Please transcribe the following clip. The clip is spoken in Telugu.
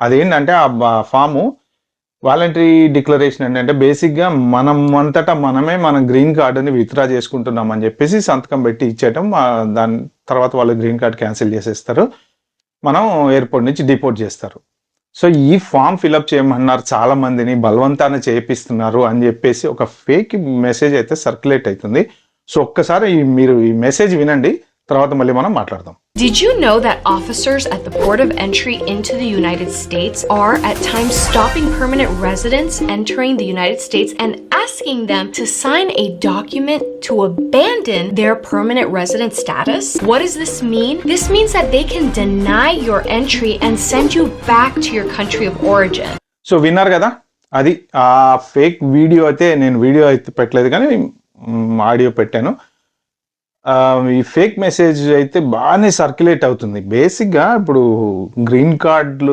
అదేంటంటే ఆ ఫాము వాలంటరీ డిక్లరేషన్ అండి. అంటే బేసిక్గా మనం అంతటా మనమే మన గ్రీన్ కార్డుని విత్డ్రా చేసుకుంటున్నాం అని చెప్పేసి సంతకం పెట్టి ఇచ్చేయటం. దాని తర్వాత వాళ్ళు గ్రీన్ కార్డ్ క్యాన్సిల్ చేసేస్తారు, మనం ఎయిర్పోర్ట్ నుంచి డిపోర్ట్ చేస్తారు. సో ఈ ఫామ్ ఫిలప్ చేయమన్నారు, చాలా మందిని బలవంతాన చేపిస్తున్నారు అని చెప్పేసి ఒక ఫేక్ మెసేజ్ అయితే సర్క్యులేట్ అవుతుంది. సో ఒక్కసారి మీరు ఈ మెసేజ్ వినండి, తర్వాత మళ్ళీ మనం మాట్లాడదాం. Did you know that officers at the port of entry into the United States are at times stopping permanent residents entering the United States and asking them to sign a document to abandon their permanent resident status? What does this mean? This means that they can deny your entry and send you back to your country of origin. So విన్నారు కదా, అది ఆ ఫేక్ వీడియో అయితే, నేను వీడియో అయితే పెట్టలేదు కానీ ఆడియో పెట్టాను. ఈ ఫేక్ మెసేజ్ అయితే బాగానే సర్క్యులేట్ అవుతుంది. బేసిక్గా ఇప్పుడు గ్రీన్ కార్డులు